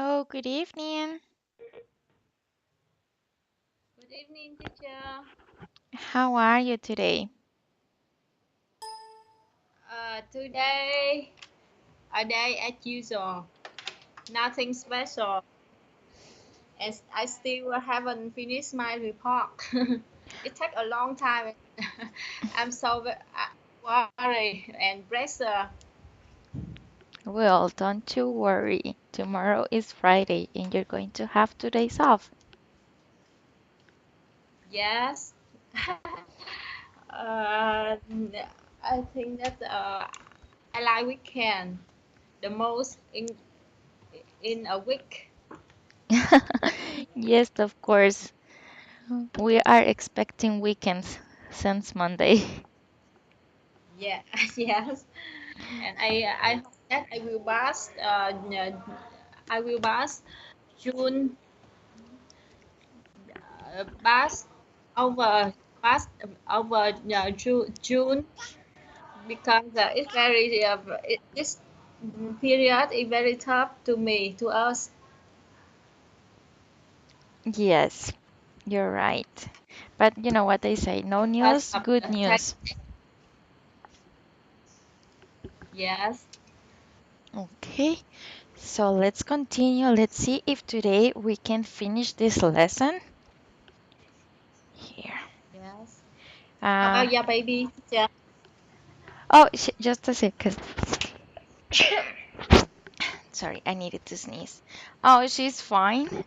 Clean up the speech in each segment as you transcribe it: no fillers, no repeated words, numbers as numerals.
Hello, good evening. Good evening, teacher. How are you today? Today, a day as usual. Nothing special. And I still haven't finished my report. It took a long time. I'm so worried and pressure. Well, don't you worry. Tomorrow is Friday and you're going to have 2 days off. Yes. uh, I think that I like weekend the most in a week. Yes, of course. We are expecting weekends since Monday. Yeah, yes. And I hope that I will pass June pass over pass over June because it's very this period is very tough to me to us Yes, you're right. But you know what they say, no because news, of good the tax. news. Yes, Okay, so let's continue. Let's see if today we can finish this lesson. Here. yes. How Uh, about your baby teacher? oh, just a second. Sorry, I needed to sneeze. Oh, she's fine.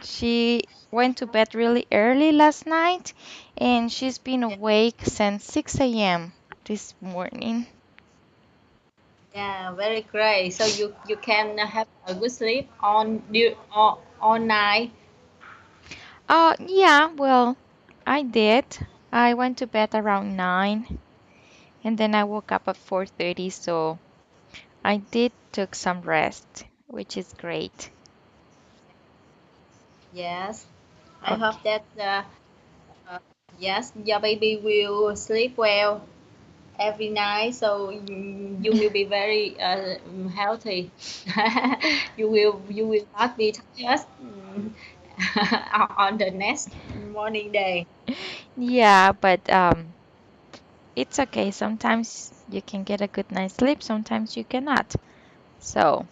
She went to bed really early last night and she's been Yeah, awake since 6 a.m. this morning. yeah, very great. So you can have a good sleep all night. Oh, yeah, well, I did. I went to bed around 9 and then I woke up at 4:30, so I did took some rest, which is great. Yes, I hope Okay. that uh, yes, your baby will sleep well every night, so you will be very healthy. You will not be tired on the next morning day. Yeah, but it's okay. Sometimes you can get a good night's sleep, sometimes you cannot. So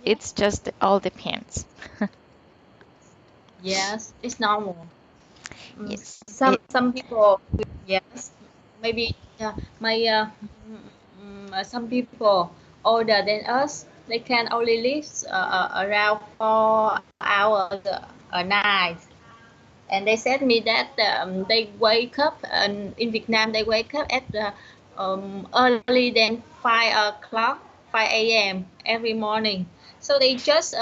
Yeah. it's just all depends. Yes, it's normal. Yes. Some people, yes, maybe some people older than us, they can only live around 4 hours a night. And they said me that they wake up in Vietnam. They wake up at early than 5 o'clock, 5 a.m. every morning. So they just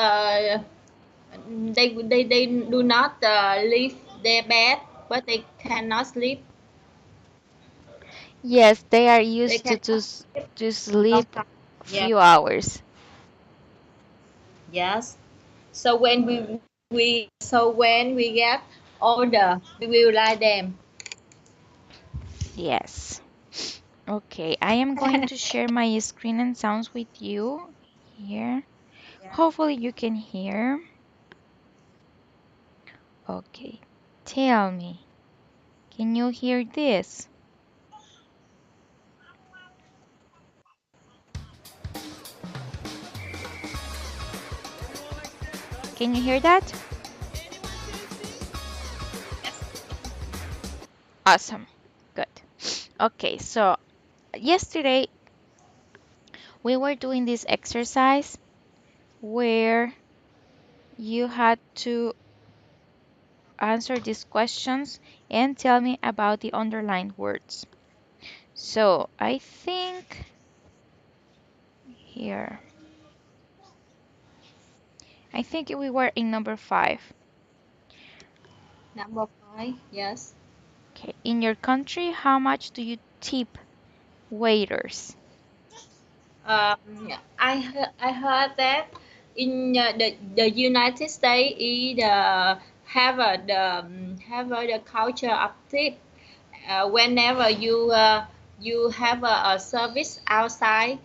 they do not leave their bed, but they cannot sleep. Yes, they are They used to cannot sleep to long sleep time. Yeah. few hours. Yes. So when we get older, we will like them. Yes. Okay, I am going to share my screen and sounds with you here. Yeah. Hopefully you can hear. Okay. Tell me, can you hear this? Can you hear that? Awesome. Good. Okay, so yesterday we were doing this exercise where you had to answer these questions and tell me about the underlined words. So I think here, I think we were in number 5. Number five. Yes. Okay, in your country, how much do you tip waiters? I heard that in the United States is the culture of tip. Whenever you have a service outside,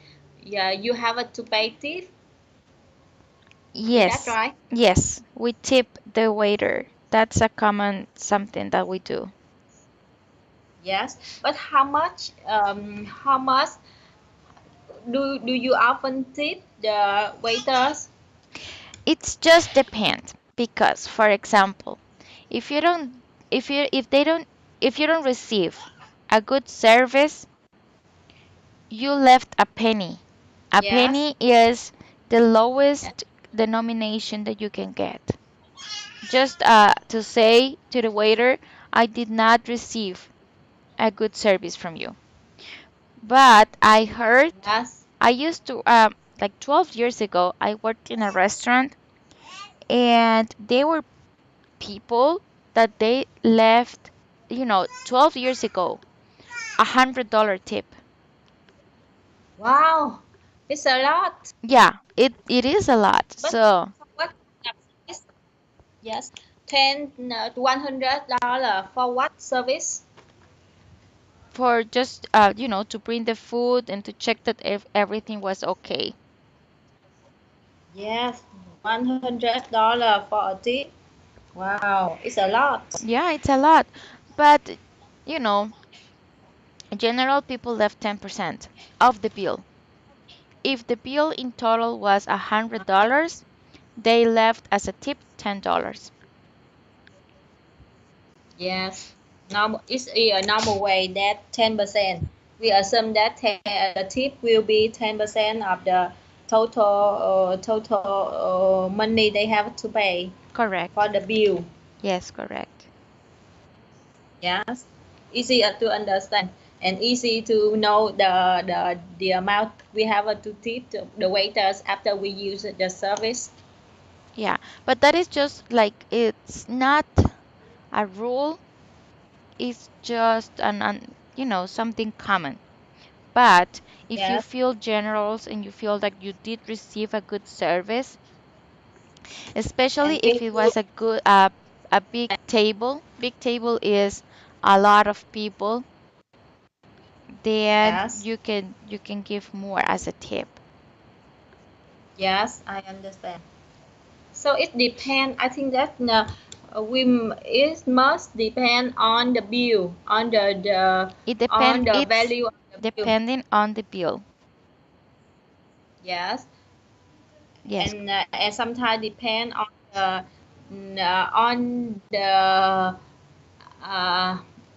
yeah, you have to pay tip. Is that Yes, right? yes, we tip the waiter. That's a common something that we do. Yes. But how much do you often tip the waiters? It's just depend because, for example, if you don't, if you if they don't, if you don't receive a good service, you left a penny. A Yes. penny is the lowest denomination that you can get. Just to say to the waiter, I did not receive a good service from you. But I heard, Yes. I used to, like 12 years ago, I worked in a restaurant and they were people that they left, 12 years ago, $100 tip. Wow. It's a lot. Yeah, it is a lot. But So for what kind of service? Yes. 100 dollar for what service? for just, to bring the food and to check that if everything was okay. Yes. $100 for a tip. Wow. It's a lot. Yeah, it's a lot. But, you know, in general, people left 10% of the bill. If the bill in total was $100, they left as a tip $10. Yes. Normal, it's a normal way that 10%. We assume that the tip will be 10% of the total money they have to pay for Correct. the bill. Yes, correct. Yes, easy to understand and easy to know the amount we have to tip the waiters after we use the service. Yeah, but that is just like it's not a rule, it's just something common. But if you Yes, feel generous and you feel that you did receive a good service, especially and if feel it good. was a big table is a lot of people, then Yes, you can give more as a tip. yes, I understand. So it depends. I think that it must depend on the bill, on the It's value of the bill. depending on the bill. Yes, Yes, and sometimes depend on uh,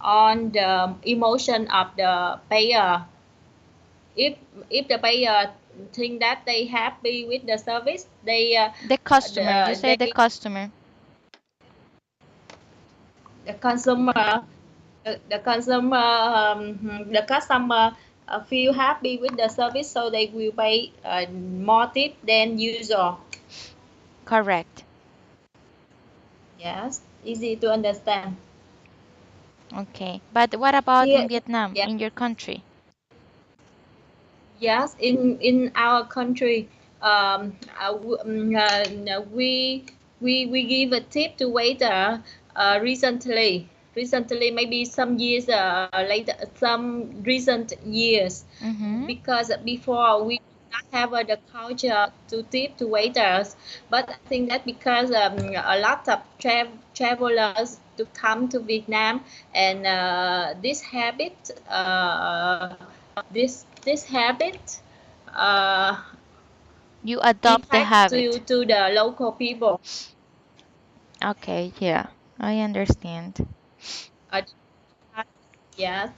on the emotion of the payer. If the payer think that they happy with the service, the customer, you say the they customer. the consumer the customer feel happy with the service, so they will pay more tip than usual. Correct. Yes, easy to understand. Okay, but what about in Here, Vietnam, yeah. in your country? Yes, in our country, we give a tip to waiter recently. Recently, maybe some years later, some recent years, Mm-hmm. because before we did not have the culture to tip to waiters. But I think that because a lot of travelers to come to Vietnam, and this habit uh, You adopt the impact habit. to the local people. Okay, yeah, I understand. Uh, yes,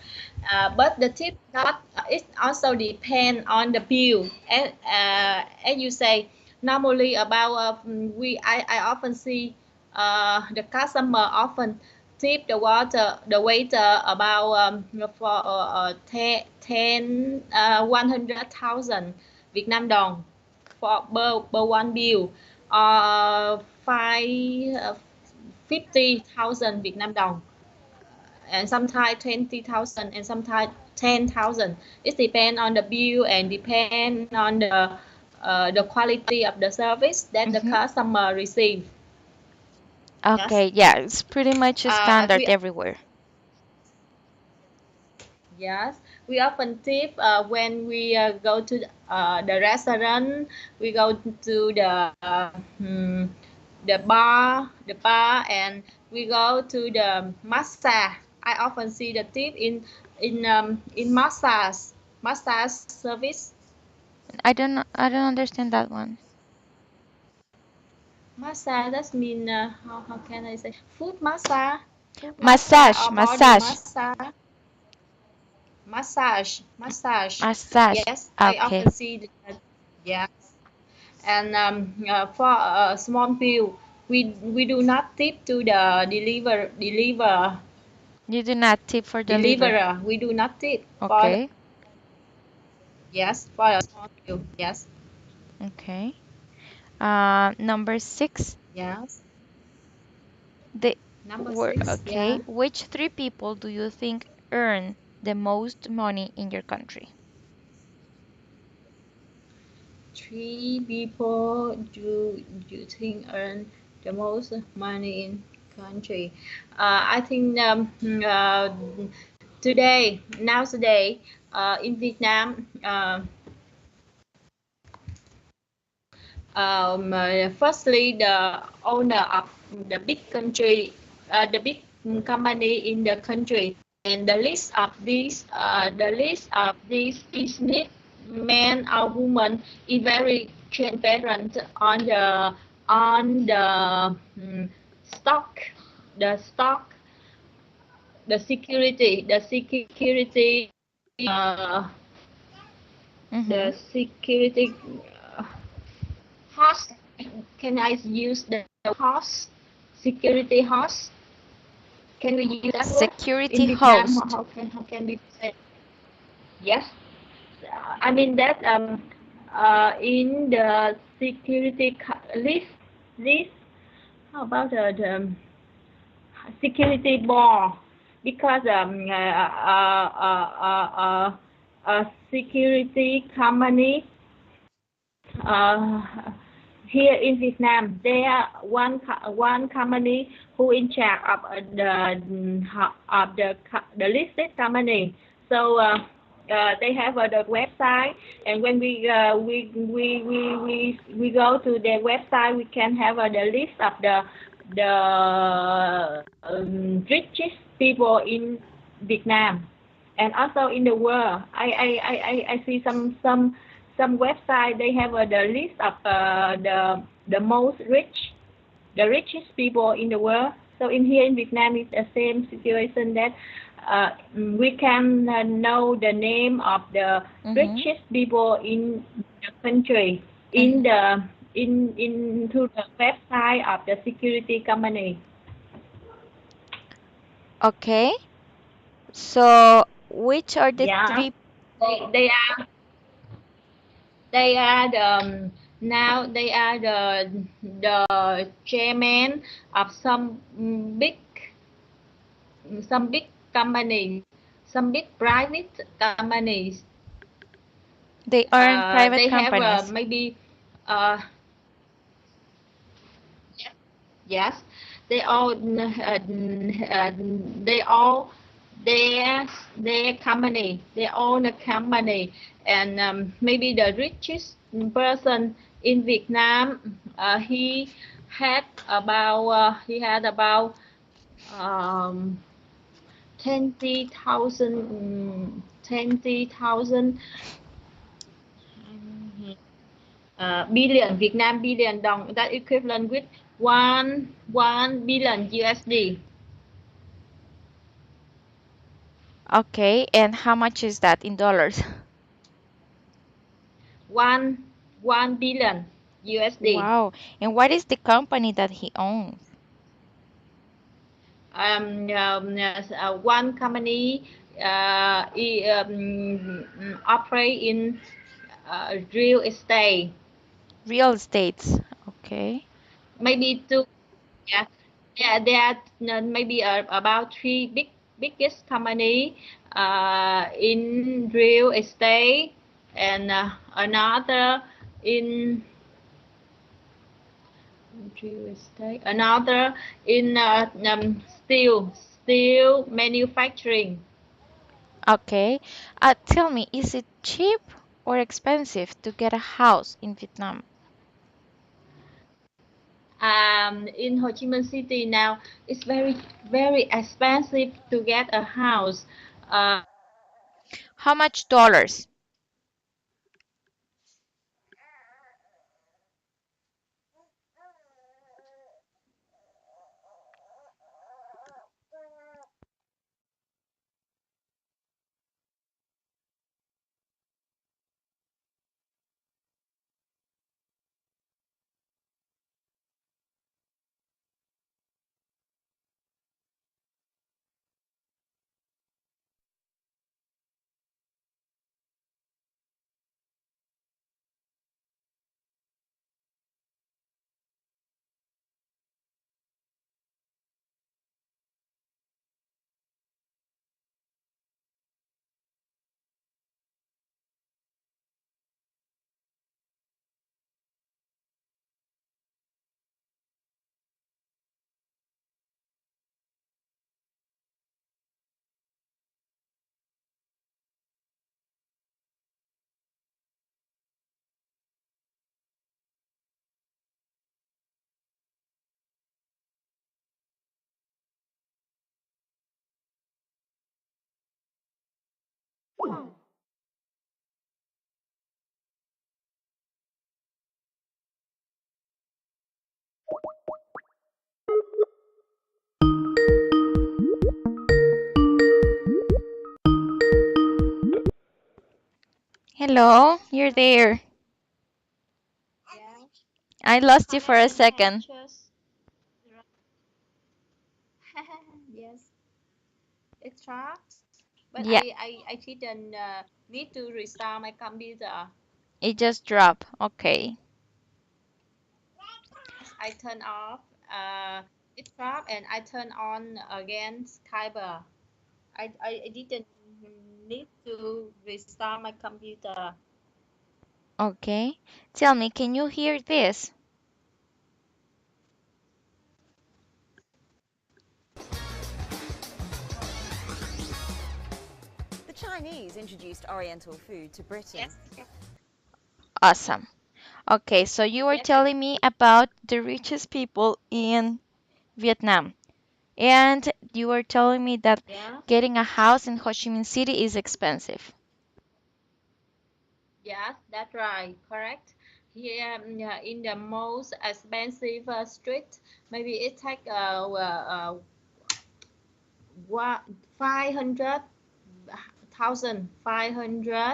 but the tip that it also depend on the bill. And as you say, normally about I often see the customer often tip the waiter about for 100,000 Việt Nam đồng for per one bill, five 50,000 Việt Nam đồng, and sometimes 20,000 and sometimes 10,000. It depends on the bill and depend on the quality of the service that the Mm-hmm. customer receive. Yes. Okay, yeah, it's pretty much a standard We everywhere. Yes, we often tip when we go to the restaurant. We go to the bar, and we go to the massage. I often see the tip in massage service. I don't understand that one. Massage that mean how can I say food massage Massage, or body massage, massage. Massage. massage. Yes, I Okay. often see that. Yes, and for a small bill, we do not tip to the You do not tip for the liver. deliverer. We do not tip for the, Okay. yes, for a small bill. Yes, Okay. Number six. yes. The Number were six. okay. Yeah, Which three people do you think earn the most money in your country? three people do you think earn the most money in country? I think nowadays in Vietnam. Firstly, the owner of the big country, the big company in the country, and the list of these business men or women is very transparent on the stock, the stock, uh, Mm-hmm. the security host. Can I use the host? Security host? Can we use that word Security in Vietnam? host. How can we say? Yes, I mean that in the list. How about the security board? Because a security company uh, here in Vietnam, there are one company who in charge of the listed company. So they have the website, and when we go to their website, we can have the list of the richest people in Vietnam, and also in the world. I see some website they have the list of the most the richest people in the world. So in here in Vietnam, it's the same situation that we can know the name of the Mm-hmm. richest people in the country in Mm-hmm. the into the website of the security company. Okay. So, which are the Yeah, three? they are the now they are the chairman of some big companies, some big private companies. They earn private They have companies. maybe uh, yes, they all they all their company, they own a company, and maybe the richest person in Vietnam, he had about um, 20,000 billion Vietnam billion đồng, that equivalent with one billion USD. Okay, and how much is that in dollars? One billion USD. Wow. And what is the company that he owns? One company operate in real estate. Real estates. Okay. Maybe two. Yeah, yeah. There are maybe about three biggest company in real estate, and another in real estate, another in steel manufacturing. Okay. Tell me, is it cheap or expensive to get a house in Vietnam? In Ho Chi Minh City now, it's very expensive to get a house. Uh, How much dollars? Hello, you're there. yeah, I lost you for a connection had second. just yes, it tracks. But Yeah, I didn't need to restart my computer. it just dropped. Okay. As I turn off, it dropped and I turn on again Skype. I didn't need to restart my computer. Okay. Tell me, can you hear this? The Chinese introduced Oriental food to Britain. Yes, Awesome. Okay, so you were yes, telling me about the richest people in Vietnam. And you were telling me that yeah, getting a house in Ho Chi Minh City is expensive. yes, that's right, correct. Here, yeah, in the most expensive street, maybe it take 500,000, 500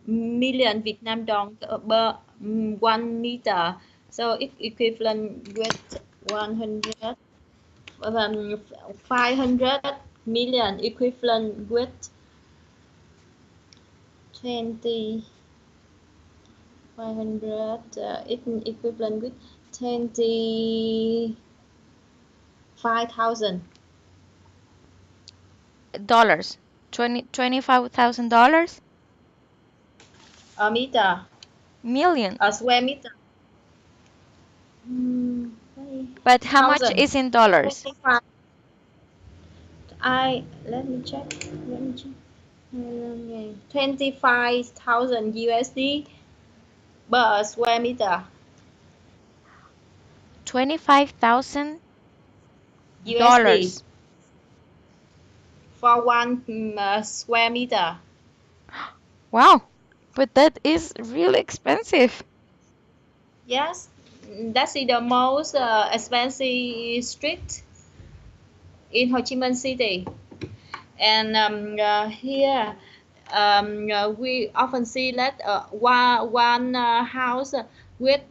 million Vietnam dong per 1 meter. So it equivalent with 100, 500 million equivalent with 20, 500, it equivalent with 25,000 Dollars. 25,000 dollars? a meter, Million. a square meter. But how much 1,000, is in dollars? 25. Let me check. 25,000 USD per square meter. 25,000 USD dollars. for one square meter. Wow. But that is really expensive. Yes, that's the most expensive street in Ho Chi Minh City. And here we often see that one house with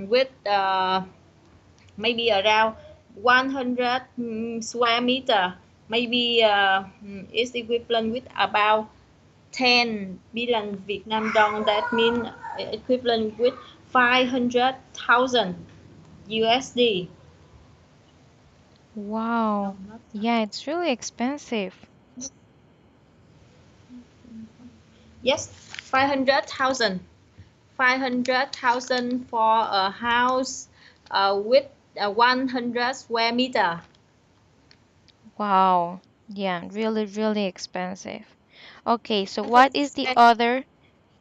with maybe around 100 square meter, maybe is equivalent with about 10 billion Vietnam dong. That means equivalent with 500,000 USD. No, Wow. not Yeah, it's really expensive. yes, 500,000. 500,000 for a house with 100 square meter. Wow. Yeah, really, really expensive. Okay, so I what think is the that other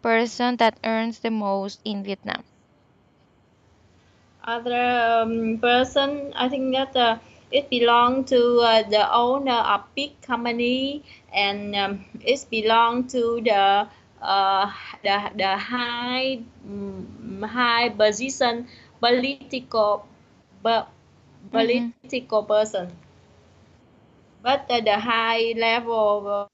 person that earns the most in Vietnam? other person, I think that it belong to the owner of big company, and it belong to uh, the high position bu- Mm-hmm. political person. But the high level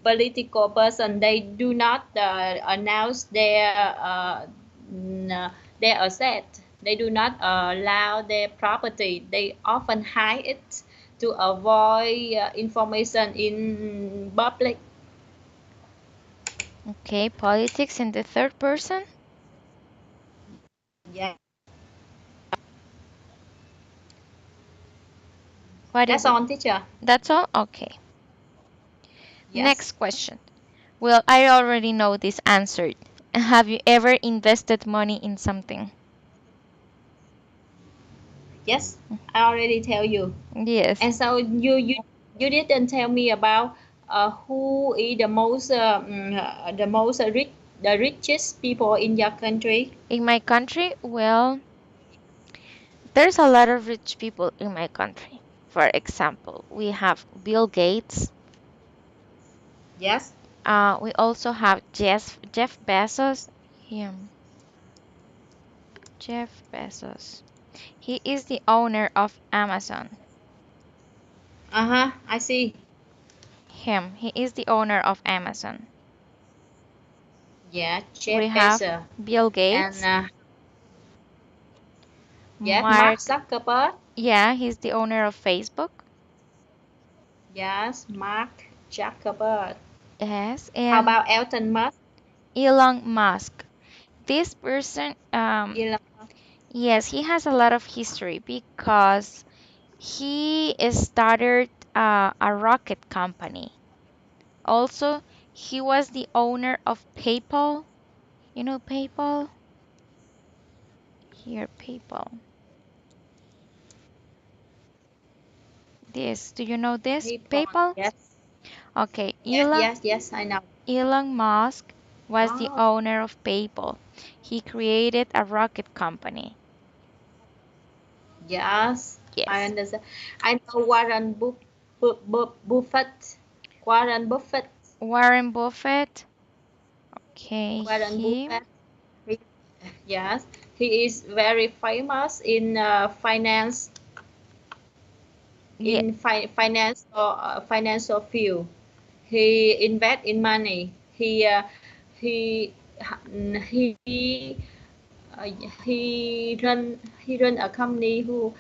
political person, they do not announce their asset. They do not allow their property. They often hide it to avoid information in public. Okay, politics in the third person? Yeah, What that's is it? on, teacher. That's all? Okay. Yes, Next question. Well, I already know this answer. Have you ever invested money in something? yes, I already tell you. Yes. And so you didn't tell me about who is the most the richest people in your country. In my country, well, there's a lot of rich people in my country. For example, we have Bill Gates. Yes. We also have Jeff Bezos. Him, Jeff Bezos. He is the owner of Amazon. Uh-huh. I see. He is the owner of Amazon. Yeah, We Jeff have Bezos. Bill And Gates, yeah, Mark Mark. Zuckerberg. Yeah, he's the owner of Facebook. Yes, Mark Zuckerberg. Yes, How and about Elton Musk? Elon Musk. This person, Elon. yes, he has a lot of history because he started a rocket company. Also, he was the owner of PayPal. You know PayPal? Here, PayPal. This, do you know this? People. PayPal? Yes. Okay, Yes, yes, yes, I know. Elon Musk was the Wow. owner of PayPal. He created a rocket company. Yes, I Yes. understand. I know Buffett. Warren Buffett. Warren Buffett. Okay, Warren he. Buffett. He, yes, he is very famous in finance, Yeah, financial field. He invest in money. He he uh, he run a company who.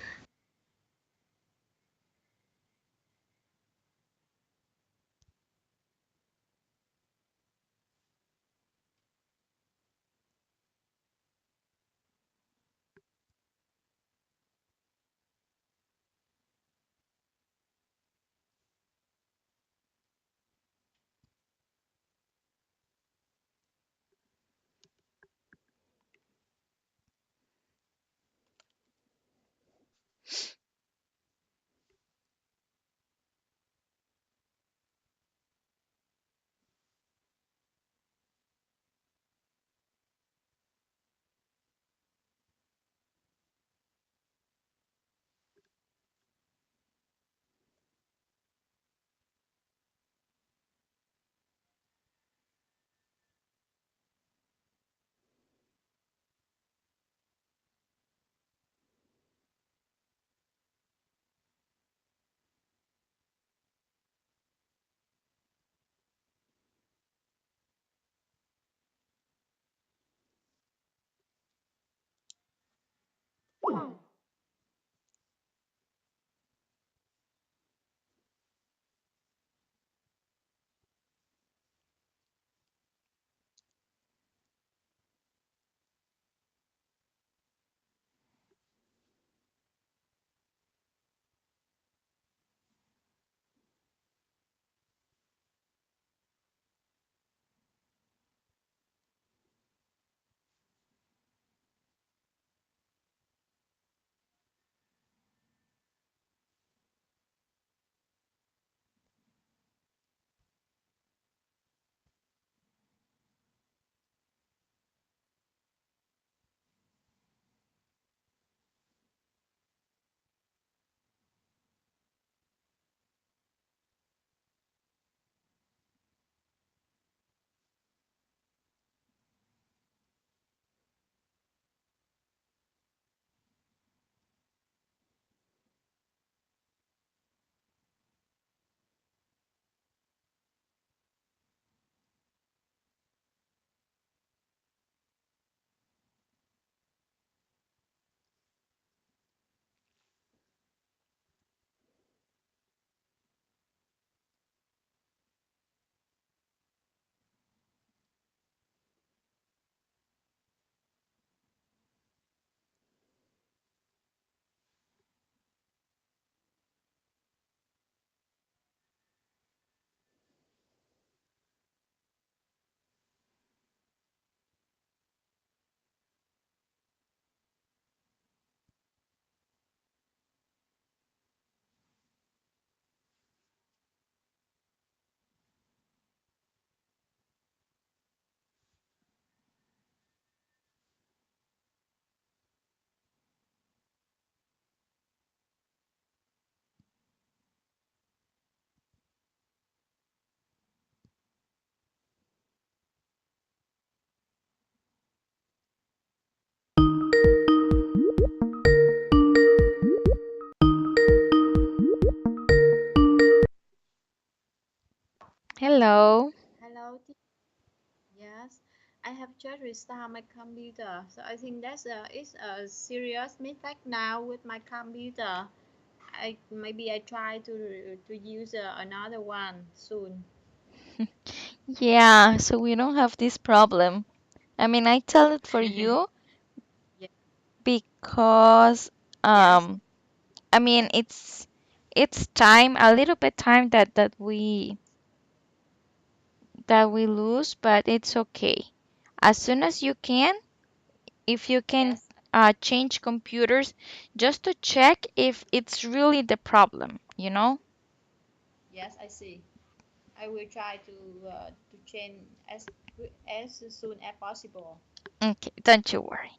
Hello. Hello. Yes, I have just restarted my computer, so I think that's it's a serious mistake now with my computer. Maybe I try to use another one soon. Yeah, so we don't have this problem. I mean, I tell it for you Yeah. because Yes. um I mean it's time, a little bit time that we lose, but it's okay. As soon as you can, if you can Yes. change computers just to check if it's really the problem, you know? Yes, I see. I will try to change as soon as possible. Okay, don't you worry.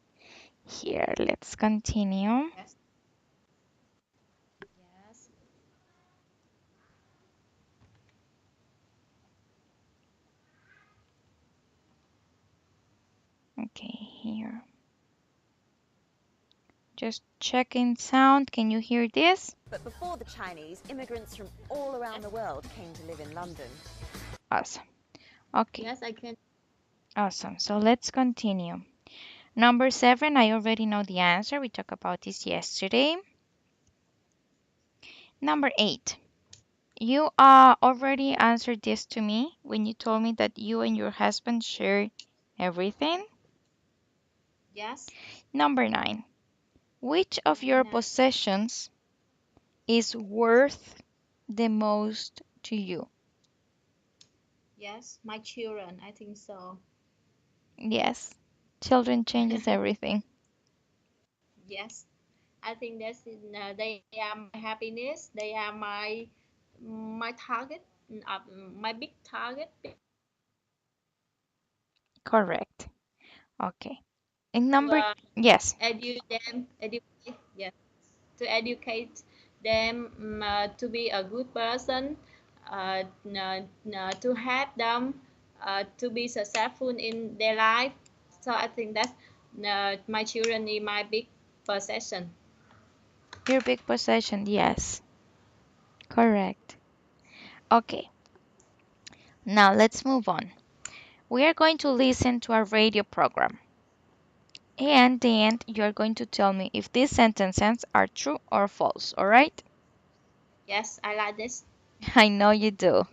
Here, let's continue. Yes. Yes. Okay, here. Just checking sound. Can you hear this? But before the Chinese, immigrants from all around Yes. the world came to live in London. Awesome. Okay, Yes, I can. awesome. So let's continue. Number 7, I already know the answer. We talked about this yesterday. Number 8, you already answered this to me when you told me that you and your husband share everything. Yes. Number 9, which of Number your 9. possessions is worth the most to you? Yes, my children. I think so. Yes, children changes everything. Yes. I think they are my happiness. They are my target, my big target. Correct. Okay. And To yes, educate, yes, to educate them to be a good person, to help them to be successful in their life. So I think that my children is my big possession. your big possession. Yes, correct. Okay, now let's move on. We are going to listen to a radio program. And then you're going to tell me if these sentences are true or false, all right? Yes, I like this. I know you do.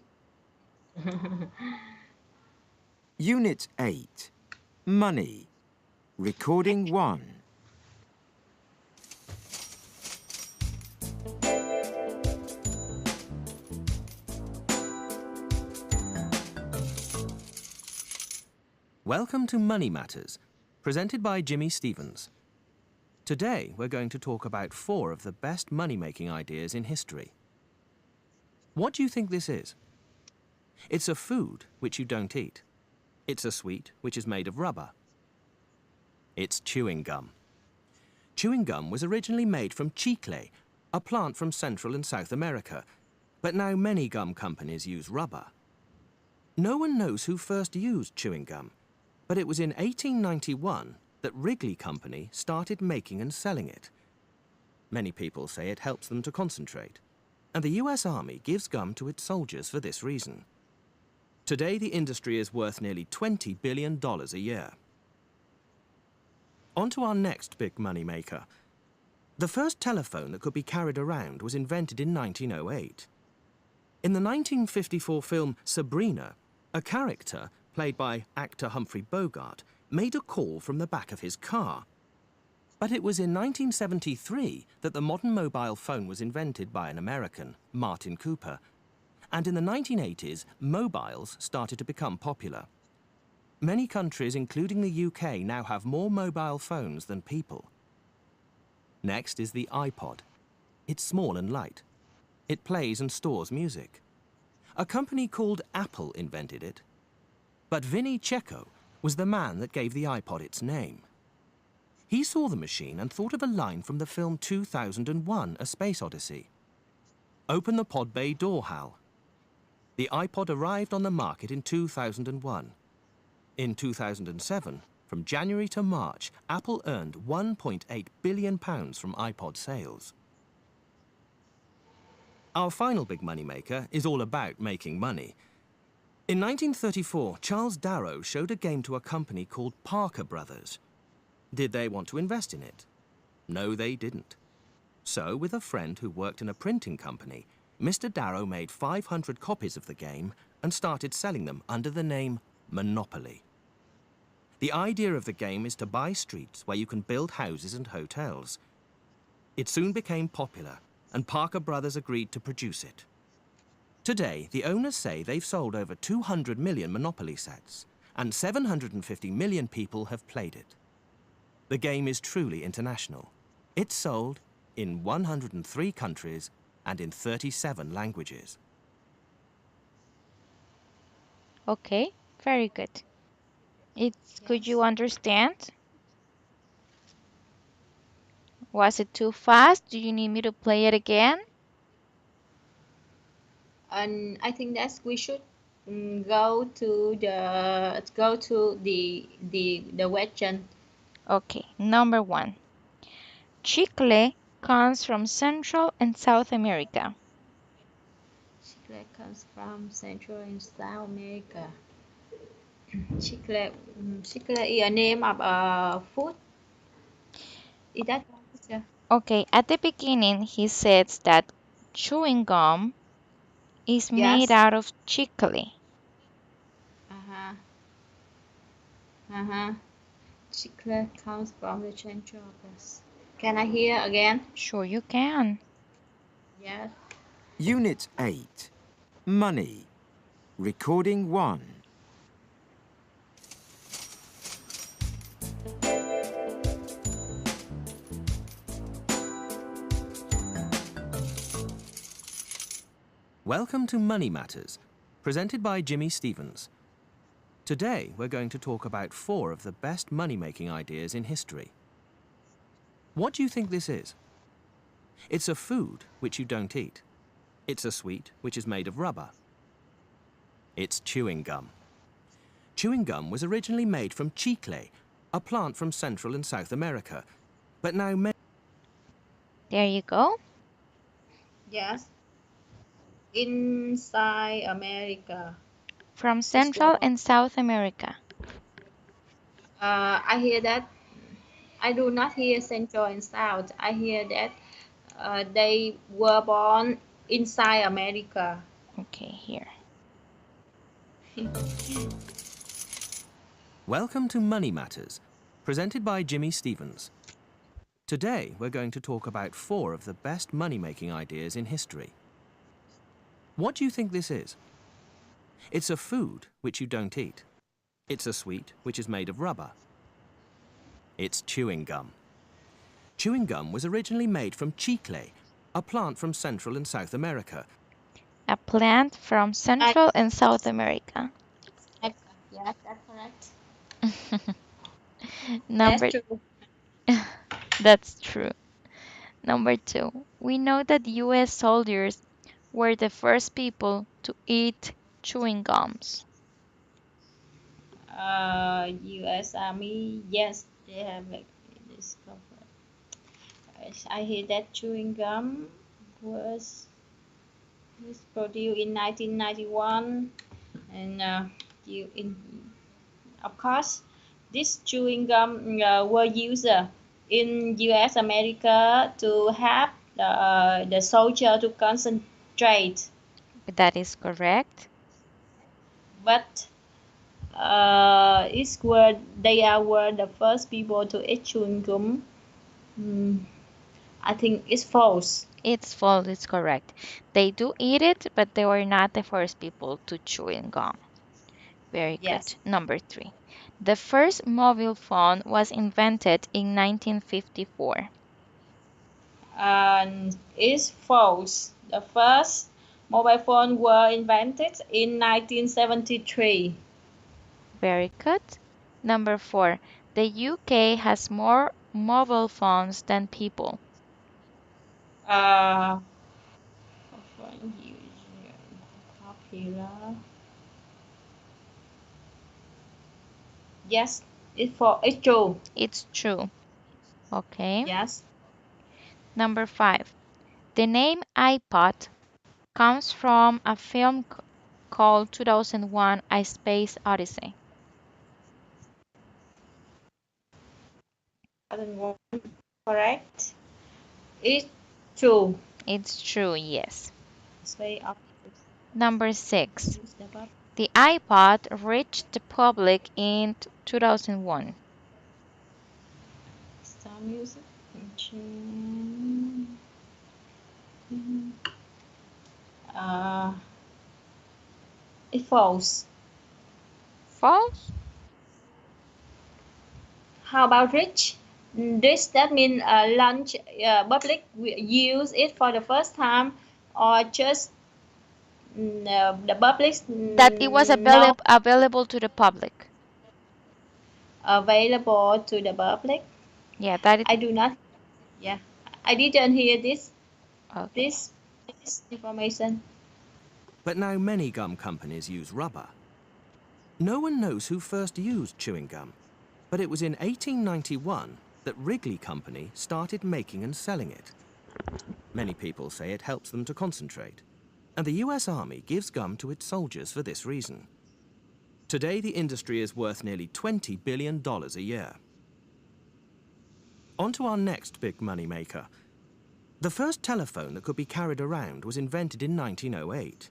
Unit 8. Money. Recording 1. Welcome to Money Matters, presented by Jimmy Stevens. Today we're going to talk about 4 of the best money-making ideas in history. What do you think this is? It's a food which you don't eat. It's a sweet which is made of rubber. It's chewing gum. Chewing gum was originally made from chicle, a plant from Central and South America, but now many gum companies use rubber. No one knows who first used chewing gum, but it was in 1891 that Wrigley Company started making and selling it. Many people say it helps them to concentrate, and the US Army gives gum to its soldiers for this reason. Today, the industry is worth nearly $20 billion a year. On to our next big money maker. The first telephone that could be carried around was invented in 1908. In the 1954 film Sabrina, a character, played by actor Humphrey Bogart, made a call from the back of his car. But it was in 1973 that the modern mobile phone was invented by an American, Martin Cooper. And in the 1980s, mobiles started to become popular. Many countries, including the UK, now have more mobile phones than people. Next is the iPod. It's small and light. It plays and stores music. A company called Apple invented it. But Vinny Cecco was the man that gave the iPod its name. He saw the machine and thought of a line from the film 2001: A Space Odyssey. Open the pod bay door, Hal. The iPod arrived on the market in 2001. In 2007, from January to March, Apple earned £1.8 billion from iPod sales. Our final big money maker is all about making money. In 1934, Charles Darrow showed a game to a company called Parker Brothers. Did they want to invest in it? No, they didn't. So, with a friend who worked in a printing company, Mr. Darrow made 500 copies of the game and started selling them under the name Monopoly. The idea of the game is to buy streets where you can build houses and hotels. It soon became popular, and Parker Brothers agreed to produce it. Today, the owners say they've sold over 200 million Monopoly sets, and 750 million people have played it. The game is truly international. It's sold in 103 countries and in 37 languages. Okay, very good. Could you Yes. understand? Was it too fast? Do you need me to play it again? And I think that we should go to the question. Okay, number 1. Chicle comes from Central and South America. Chicle comes from Central and South America. Chicle is a name of a food. Is that right? Okay, at the beginning he says that chewing gum is made Yes. out of chicle. Uh-huh. Uh-huh. Chicle comes from the Central West. Can I hear again? Sure you can. Yes. Unit 8. Money. Recording 1. Welcome to Money Matters, presented by Jimmy Stevens. Today, we're going to talk about 4 of the best money-making ideas in history. What do you think this is? It's a food which you don't eat. It's a sweet which is made of rubber. It's chewing gum. Chewing gum was originally made from chicle, a plant from Central and South America, but now There you go. Yes. Inside America. From It's Central and South America. I hear that. I do not hear Central and South. I hear that they were born inside America. Okay, here. Welcome to Money Matters, presented by Jimmy Stevens. Today, we're going to talk about 4 of the best money-making ideas in history. What do you think this is? It's a food which you don't eat. It's a sweet which is made of rubber. It's chewing gum. Chewing gum was originally made from chicle, a plant from Central and South America. A plant from Central and South America. Yes, that's correct. Number That's true. That's true. Number 2. We know that US soldiers were the first people to eat chewing gums. U.S. Army, yes, they have discovered. I hear that chewing gum was produced in 1991, and of course, this chewing gum were used in U.S. America to help the soldier to concentrate, That is correct. but were the first people to eat chewing gum. I think it's false. It's false, it's correct. They do eat it, but they were not the first people to chewing gum. Very good. Yes. Number 3. The first mobile phone was invented in 1954. And it's false. The first mobile phone were invented in 1973. Very good. Number 4. The UK has more mobile phones than people. Uh, popular. Yes, it's true. It's true. Okay. Yes. Number 5. The name iPod comes from a film called 2001 A Space Odyssey? 2001, correct? It's true. It's true, yes. Space of Number 6. use the bubble. The iPod reached the public in 2001. Sound music. Uh, it's false. False? How about rich? This that means launch public use it for the first time, or just the public That it was not available to the public. available to the public. Yeah, that it. I do not. Yeah, I didn't hear this Okay. this information. But now many gum companies use rubber. No one knows who first used chewing gum, but it was in 1891 that Wrigley Company started making and selling it. Many people say it helps them to concentrate, and the US Army gives gum to its soldiers for this reason. Today, the industry is worth nearly $20 billion a year. On to our next big money maker. The first telephone that could be carried around was invented in 1908.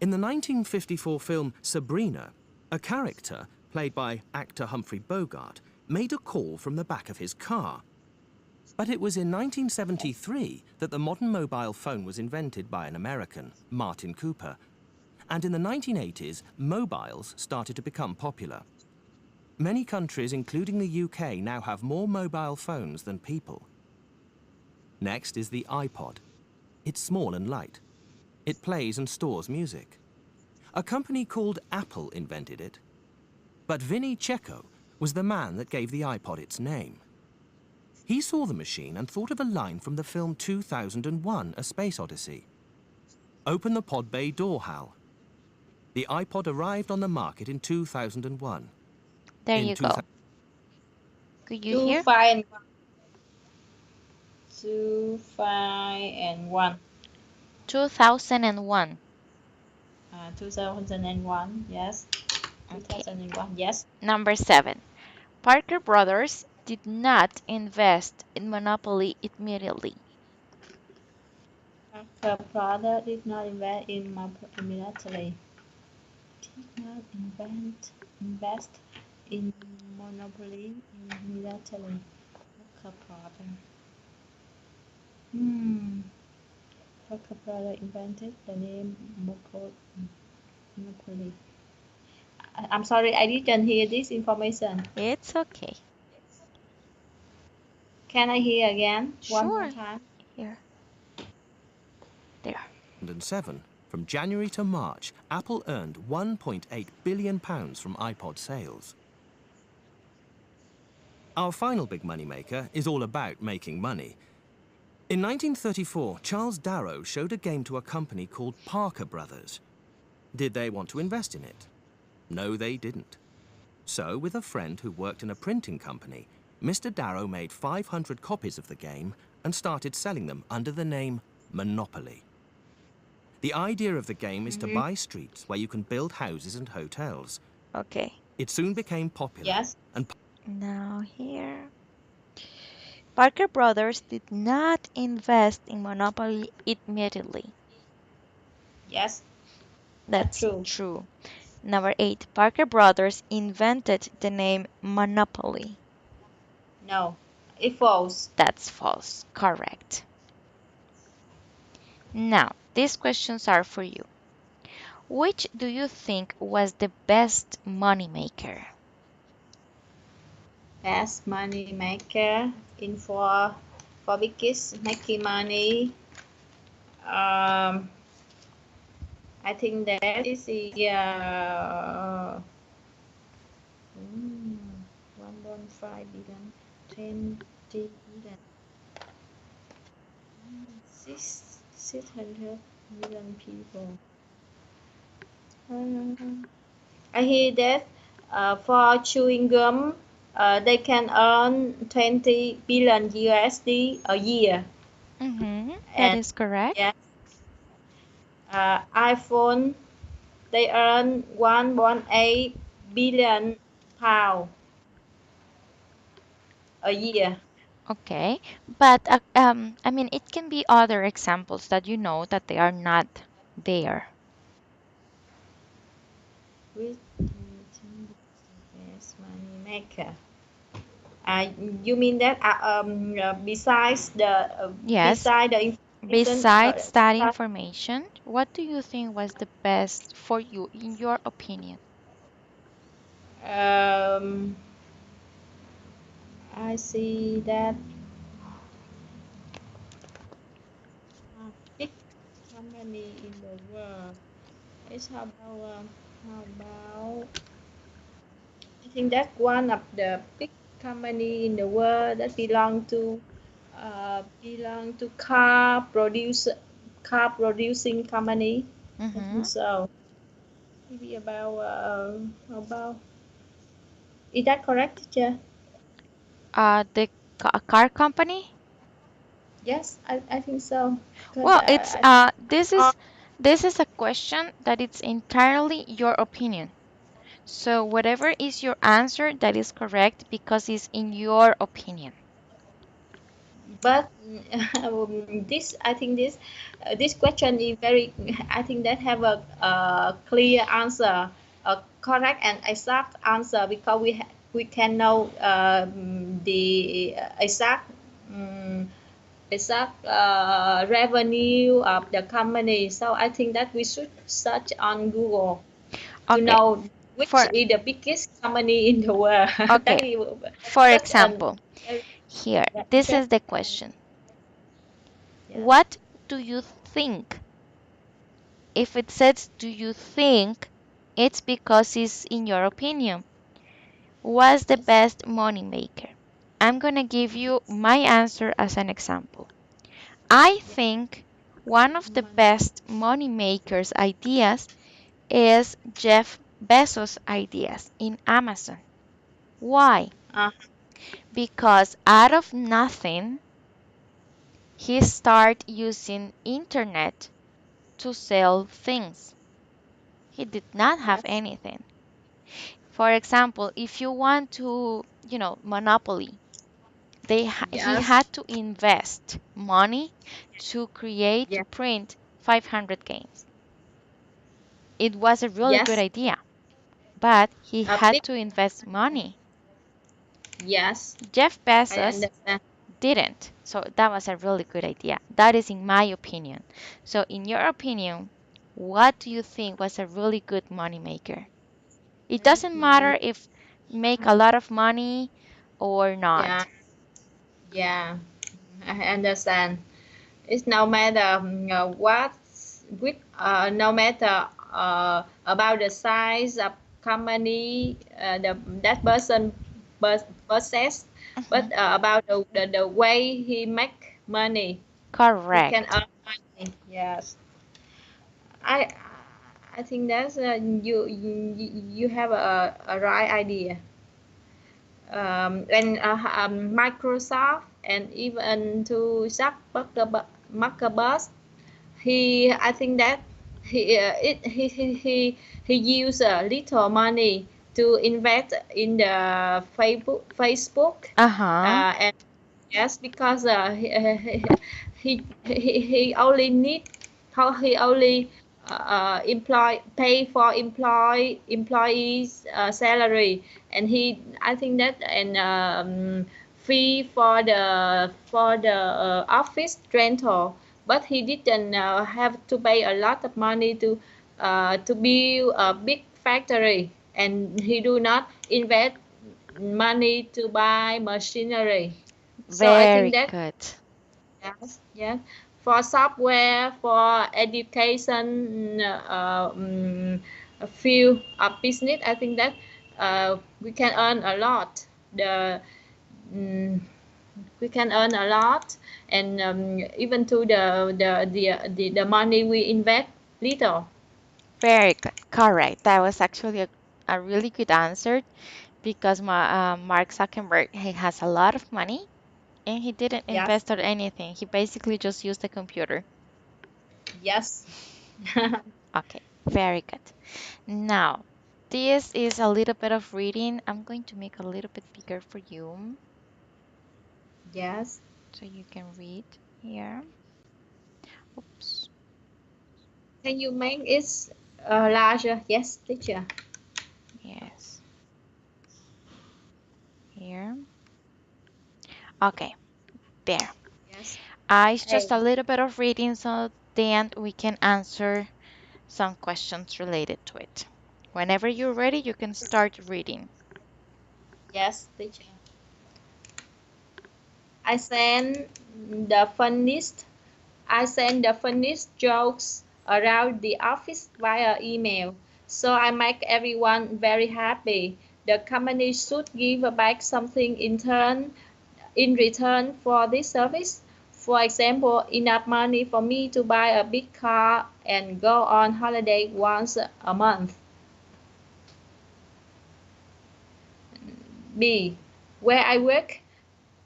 In the 1954 film Sabrina, a character, played by actor Humphrey Bogart, made a call from the back of his car. But it was in 1973 that the modern mobile phone was invented by an American, Martin Cooper. And in the 1980s, mobiles started to become popular. Many countries, including the UK, now have more mobile phones than people. Next is the iPod. It's small and light. It plays and stores music. A company called Apple invented it. But Vinnie Checco was the man that gave the iPod its name. He saw the machine and thought of a line from the film 2001: A Space Odyssey. Open the pod bay door, Hal. The iPod arrived on the market in 2001. There In you go. Could you 2, hear? 5, and 1. 2, 5, and 1. 2001. 2001, yes. Okay. 2001, yes. Number 7. Parker Brothers did not invest in Monopoly immediately. Parker Brothers did not invest in military. Did not invest in Monopoly immediately. Parker Brothers. Parker Brothers invented the name Monopoly. I'm sorry, I didn't hear this information. It's okay. Can I hear again? One more Sure. time. Here. There. 2007, from January to March, Apple earned £1.8 billion from iPod sales. Our final big moneymaker is all about making money. In 1934, Charles Darrow showed a game to a company called Parker Brothers. Did they want to invest in it? No, they didn't. So, with a friend who worked in a printing company, Mr. Darrow made 500 copies of the game and started selling them under the name Monopoly. The idea of the game is to buy streets where you can build houses and hotels. Okay. It soon became popular. Yes. And Now here. Parker Brothers did not invest in Monopoly immediately. Yes. That's true. true. Number 8. Parker Brothers invented the name Monopoly. No. It's false. That's false. Correct. Now, these questions are for you. Which do you think was the best moneymaker? Best money maker in for biggest making money. I think that is the 1.5 billion, 20 billion, 600 million people. I hear that for chewing gum, they can earn 20 billion USD a year. That And is correct. yes, iPhone they earn 1.8 billion pound a year. Okay, but I mean, it can be other examples that you know that they are not there. Which best money maker? Uh, you mean that Yes, beside the information besides that information, what do you think was the best for you in your opinion? um, I see that big company in the world. It's how about I think that one of the big company in the world that belong to car producing company. I Mm-hmm. think so. Maybe about is that correct, teacher? The car company? Yes, I think so. Because Well, it's I think all, this is a question that it's entirely your opinion. So whatever is your answer, that is correct because it's in your opinion. but this I think this question is very I think that have a clear answer, a correct and exact answer because we can know the um, exact revenue of the company. So I think that we should search on Google to Okay. know which For is the biggest company in the world. okay, That is for such a example, very here, this is the interesting. question. Yes. What do you think? If it says do you think, it's because it's in your opinion. What's the Yes. best money maker? I'm going to give you my answer as an example. I Yeah. think one of the Money. best money makers ideas is Jeff Bezos' ideas in Amazon. Why? Uh, Because out of nothing, he started using internet to sell things. He did not have yes. anything. For example, if you want to, Monopoly, he Yes. had to invest money to create, to Yeah. print 500 games. It was a really good Yes. idea, but he A had big. to invest money. Yes. Jeff I Bezos understand. didn't. So that was a really good idea. That is in my opinion. So in your opinion, what do you think was a really good money maker? It Make doesn't money. matter if make a lot of money or Yeah. not. Yeah. I understand. It's no matter what with no matter about the size of company that person possess, but Mhm. about the way he make money, he can Correct. earn money. Yes, I I think that's you have a right idea. And Microsoft and even to Zuckerberg, I think that he used a little money to invest in the Facebook Uh-huh. and yes because he only need how he only employ pay for employees salary and he I think that and fee for the office rental but he didn't have to pay a lot of money to build a big factory and he do not invest money to buy machinery. So I think Very that good. yes, yes, for software, for education, field of business, I think that we can earn a lot. Mm, we can earn a lot, and even to the money we invest little. Very good. Correct. That was actually a really good answer because Mark Zuckerberg, he has a lot of money and he didn't Yes, invest on anything. He basically just used the computer. yes. Okay. Very good. Now, this is a little bit of reading. I'm going to make a little bit bigger for you Yes. so you can read here. Oops. Can you make it larger? Yes, teacher. Yes. Here. Okay, there. Yes. It's just A. a little bit of reading so then we can answer some questions related to it. Whenever you're ready, you can start reading. Yes, teacher. I send the funniest I send the funniest jokes around the office via email. So I make everyone very happy. The company should give back something in return for this service. For example, enough money for me to buy a big car and go on holiday once a month. B. Where I work,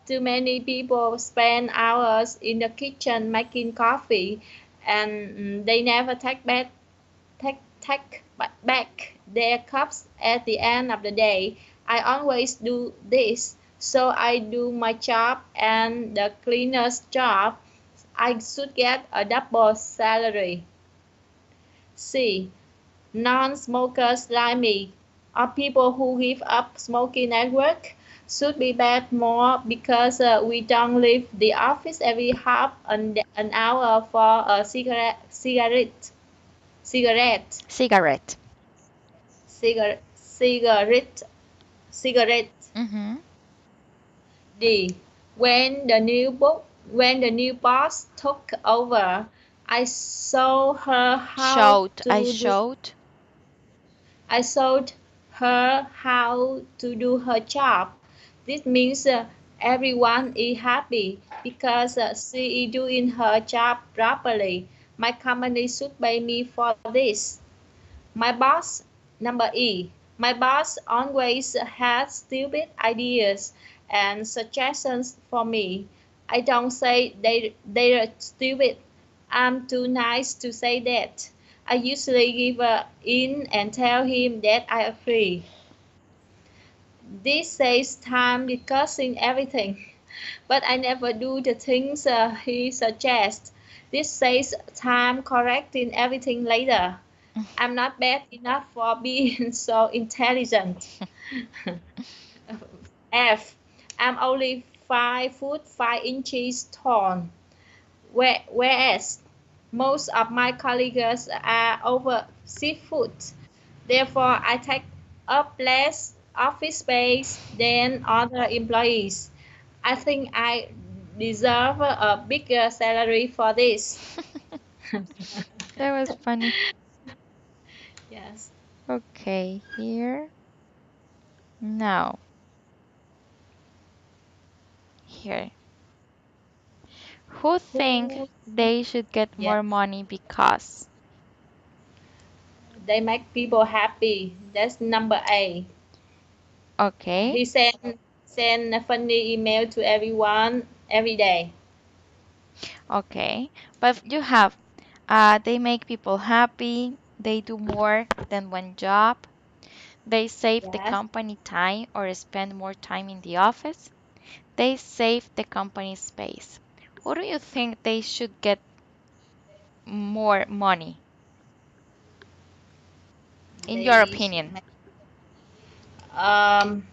too many people spend hours in the kitchen making coffee and they never take back their cups at the end of the day. I always do this, so I do my job and the cleaner's job. I should get a double salary. C. Non-smokers like me, or people who give up smoking at work, should be paid more because we don't leave the office every half an hour for a cigarette, Cigarette. cigarette, cigarette. Mm-hmm. D. When the new boss took over, I saw her how Showed. I to do showed. I showed her how to do her job. This means everyone is happy because she is doing her job properly. My company should pay me for this. My boss, number E. My boss always has stupid ideas and suggestions for me. I don't say they're stupid. I'm too nice to say that. I usually give in and tell him that I agree. This saves time discussing everything, but I never do the things he suggests. This saves time correcting everything later. I'm not bad enough for being so intelligent. F. I'm only 5 foot 5 inches tall, whereas most of my colleagues are over 6 foot. Therefore, I take up less office space than other employees. I think I deserve a bigger salary for this. That was funny. Yes. Okay, here. Now, here. Who think Who they should get yes, more money because? they make people happy. That's number A. Okay, He send a funny email to everyone every day. okay. But you have, they make people happy. They do more than one job. They save the Yes. company time or spend more time in the office. They save the company space. Who do you think they should get more money, in your They opinion? um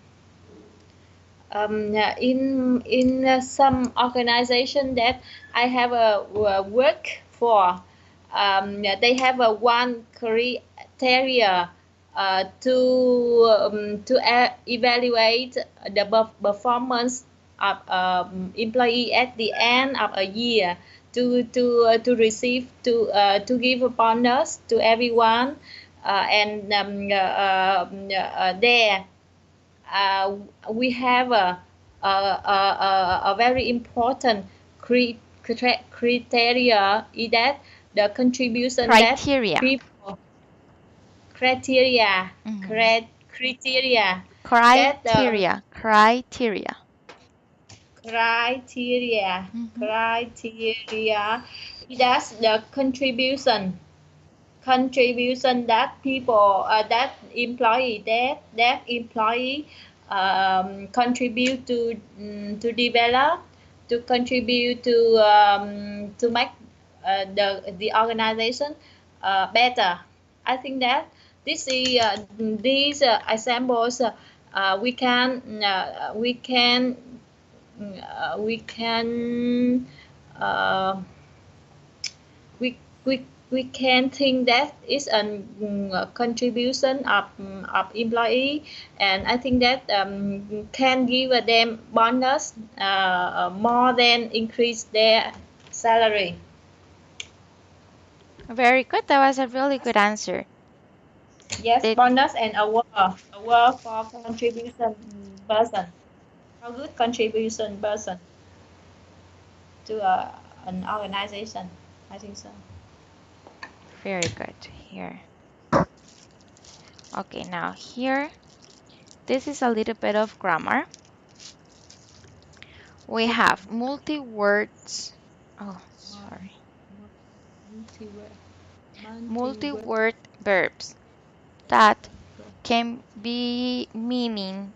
yeah, in some organization that I have a work for, yeah, they have a one criteria to evaluate the performance of employee at the end of a year to receive to give a bonus to everyone and there uh, we have a very important criteria is that the contribution that Criteria. people criteria Hmm. criteria that Criteria. Criteria. criteria Hmm. criteria that's the contribution that people that employee that employee contribute to develop, to contribute to make the organization better. I think that this is these examples we can we can uh, we can think that is a contribution of employee, and I think that can give them bonus more than increase their salary. Very good. That was a really good answer. Yes, Did bonus and award for contribution person, a good contribution person to an organization. I think so. very good here. Okay, now here, this is a little bit of grammar. We Teacher. have multi-words. Oh, Mu- sorry. Multi-word. Multi-word. Multi-word verbs that can be meaning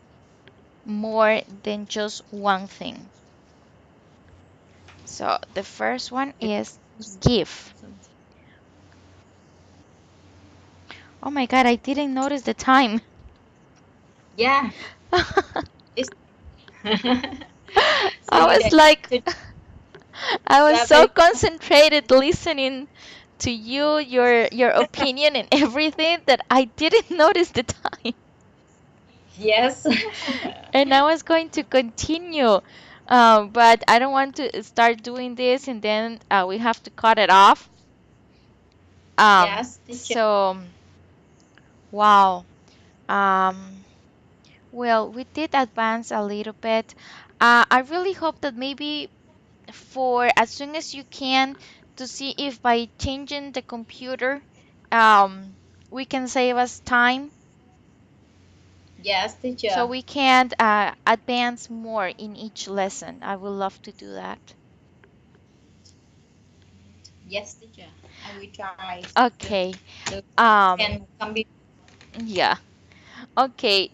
more than just one thing. So the first one is give. Oh my God, I didn't notice the time. Yeah, it's I see was that. like, So I you was are so very concentrated listening to you, your opinion and everything that I didn't notice the time. yes. And I was going to continue, but I don't want to start doing this and then we have to cut it off. Yes, teacher. So wow. Um, well, we did advance a little bit. I really hope that maybe for as soon as you can to see if by changing the computer, um, we can save us time Yes, so teacher. we can advance more in each lesson. I would love to do that. Yes, teacher. I will try to Okay. to Um, can computer. yeah. Okay.